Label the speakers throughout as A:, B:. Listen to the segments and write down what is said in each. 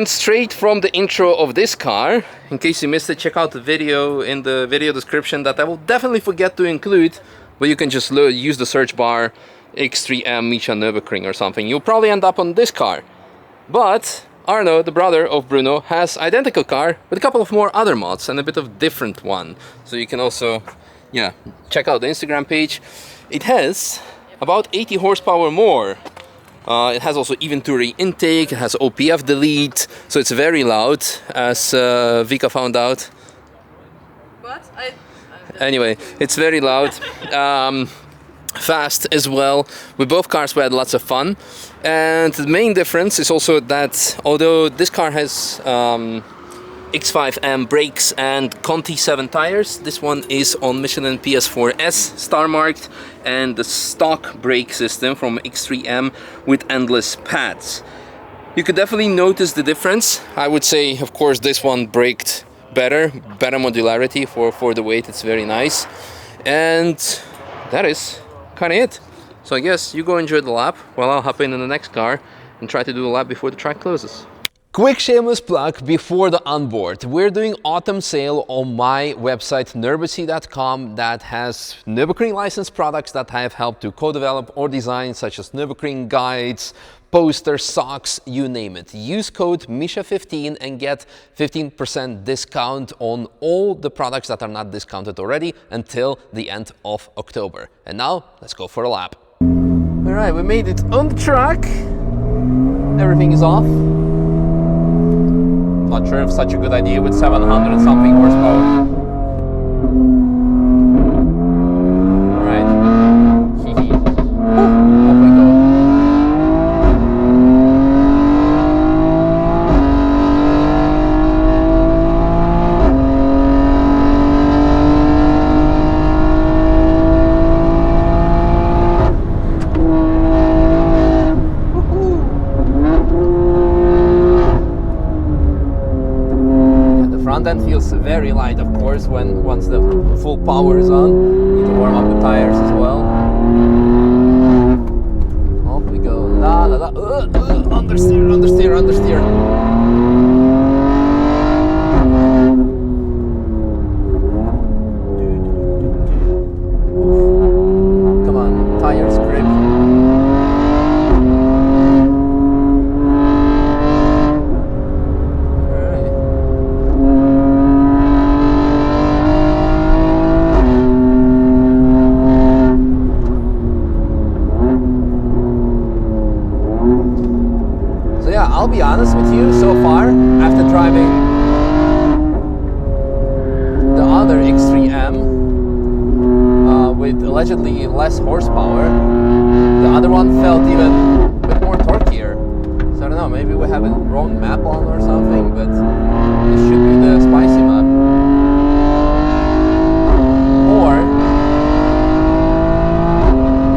A: straight from the intro of this car. In case you missed it, check out the video in the video description that I will definitely forget to include, but you can just use the search bar X3M Misha Nürburgring or something. You'll probably end up on this car. But Arno, the brother of Bruno, has identical car with a couple of more other mods and a bit of different one. So you can also, yeah, check out the Instagram page. It has about 80 horsepower more. It has also even Touring intake, it has OPF delete, so it's very loud, as Vika found out.
B: But
A: anyway, it's very loud, fast as well. With both cars we had lots of fun. And the main difference is also that although this car has X3M brakes and Conti 7 tires, this one is on Michelin PS4S star marked, and the stock brake system from X3M with endless pads. You could definitely notice the difference. I would say, of course, this one braked better modularity for the weight. It's very nice, and that is kind of it. So I guess you go enjoy the lap while I'll hop in the next car and try to do a lap before the track closes. Quick shameless plug before the onboard. We're doing autumn sale on my website nürburgring.com that has Nürburgring licensed products that I have helped to co-develop or design, such as Nürburgring guides, posters, socks, you name it. Use code MISHA15 and get 15% discount on all the products that are not discounted already until the end of October. And now let's go for a lap. All right, we made it on the track. Everything is off. Not sure if such a good idea with 700 and something horsepower. Alright. Off we go. Front end feels very light, of course, once the full power is on. Need to warm up the tires as well. Off we go. La la la. Understeer, understeer, understeer. Come on, tires grip. I'll be honest with you, so far, after driving the other X3M with allegedly less horsepower, the other one felt even a bit more torqueier. So I don't know, maybe we have a wrong map on or something, but this should be the spicy map. Or,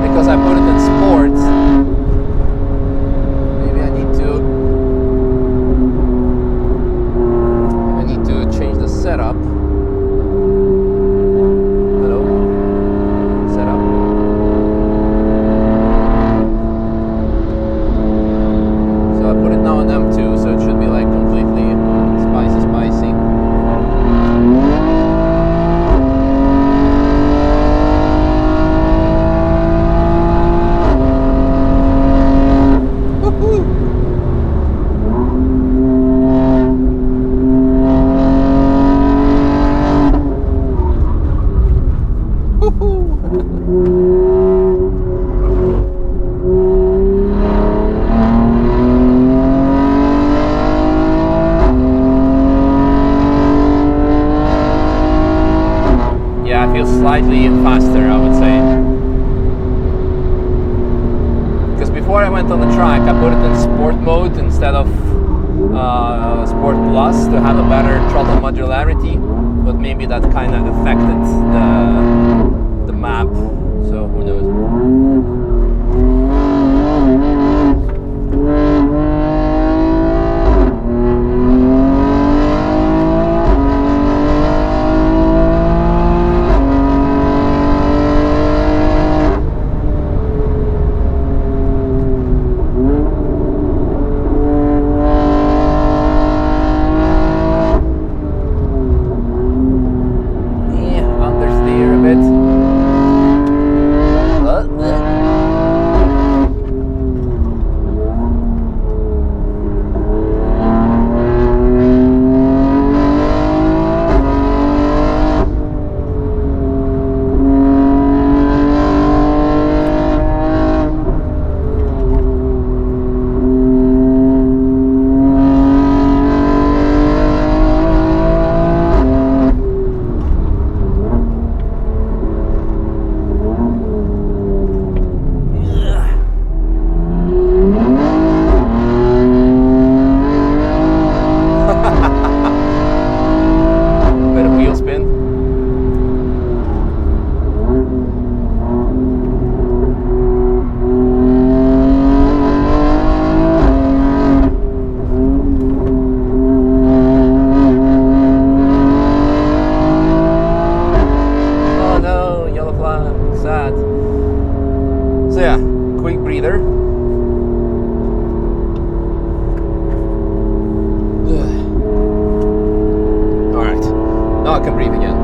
A: because I put it in sports, setup. Hello. Setup. So I put it now on M2, so it should be like completely spicy. Slightly faster, I would say, because before I went on the track I put it in sport mode instead of sport plus to have a better throttle modularity, but maybe that kind of affected the map, so who knows. I can breathe again.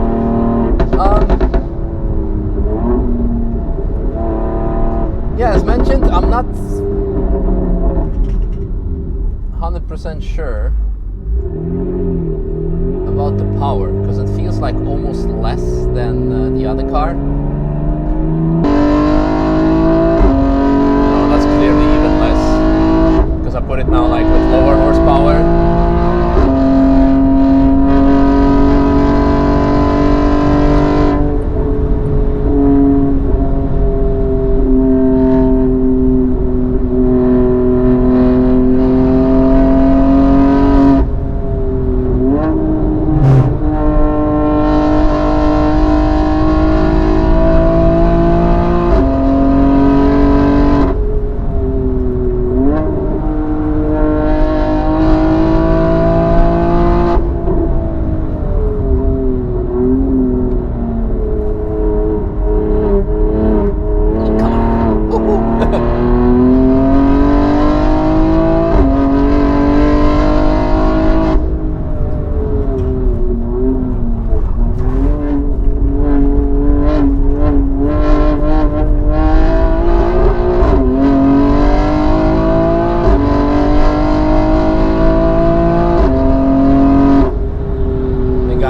A: Yeah, as mentioned, I'm not 100% sure about the power, because it feels like almost less than the other car. No, that's clearly even less, because I put it now like with lower horsepower.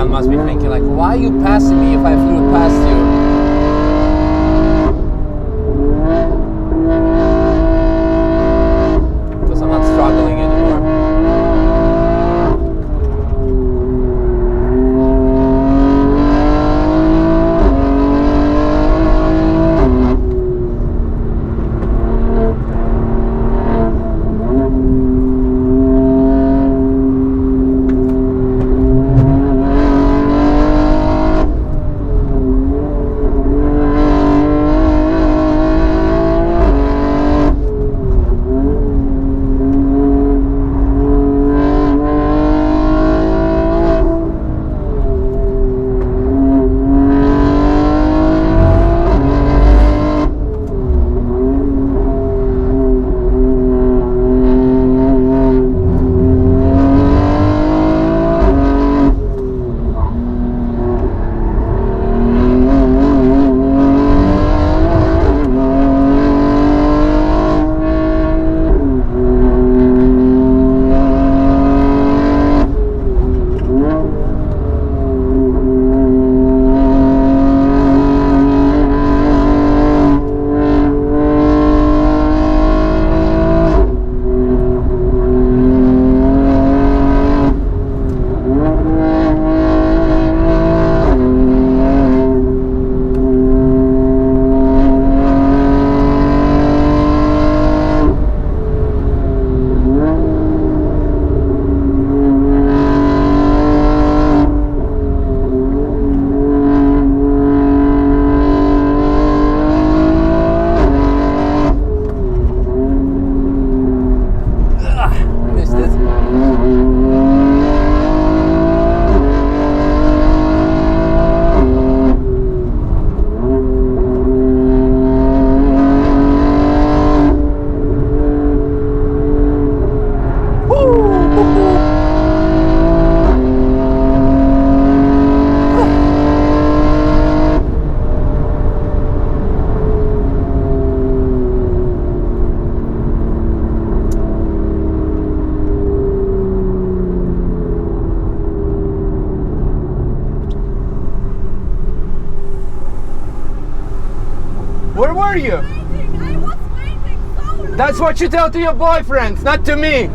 A: Must be thinking like, why are you passing me if I flew past you? Because I'm not struggling anymore. Where were you?
B: I was waiting so long.
A: That's what you tell to your boyfriends, not to me.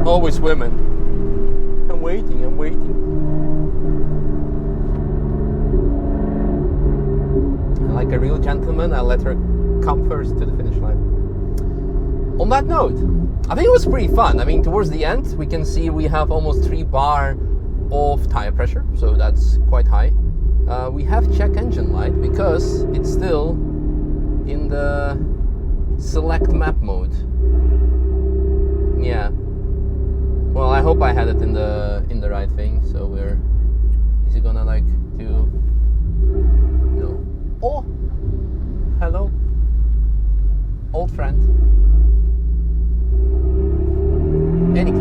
A: Always women. I'm waiting, I'm waiting. Like a real gentleman, I let her come first to the finish line. On that note, I think it was pretty fun. I mean, towards the end, we can see we have almost 3 bar of tire pressure, so that's quite high. We have check engine light because it's still in the select map mode. Yeah. Well, I hope I had it in the right thing. So we're. Is it gonna like do? No. Oh, hello, old friend. Any case.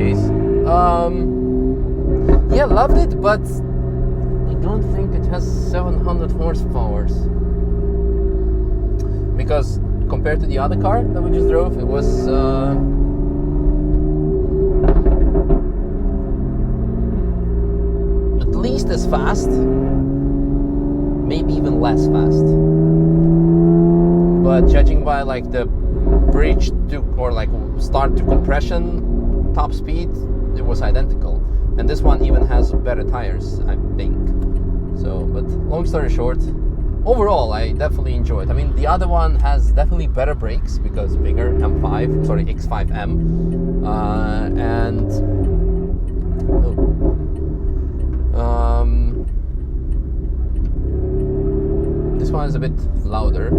A: Yeah, loved it, but I don't think it has 700 horsepower. Because compared to the other car that we just drove, it was at least as fast, maybe even less fast. But judging by like the bridge to, or like start to compression top speed, it was identical. And this one even has better tires, I think. So, but long story short, overall I definitely enjoyed. I mean, the other one has definitely better brakes because bigger M5, sorry, X3M, and this one is a bit louder.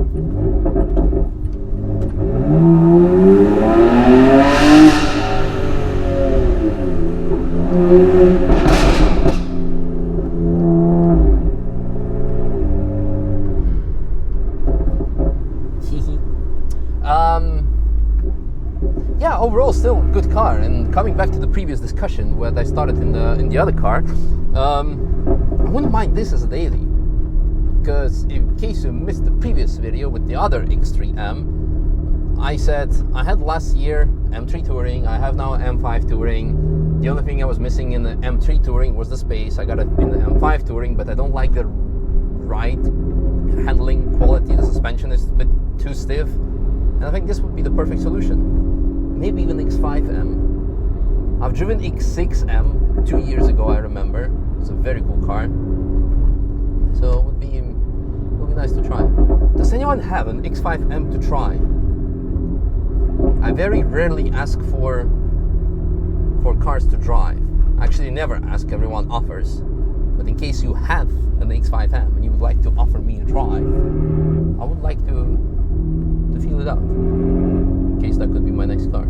A: Yeah, overall still good car. And coming back to the previous discussion where I started in the other car, I wouldn't mind this as a daily, because in case you missed the previous video with the other X3M, I said I had last year M3 Touring, I have now M5 Touring. The only thing I was missing in the M3 Touring was the space. I got it in the M5 Touring, but I don't like the ride handling quality. The suspension is a bit too stiff, and I think this would be the perfect solution. Maybe even X5M. I've driven X6M 2 years ago, I remember. It's a very cool car. So it would be nice to try. Does anyone have an X5M to try? I very rarely ask for cars to drive. Actually, never ask, everyone offers. But in case you have an X5M and you would like to offer me a drive, I would like to feel it out. In case that could be my next car.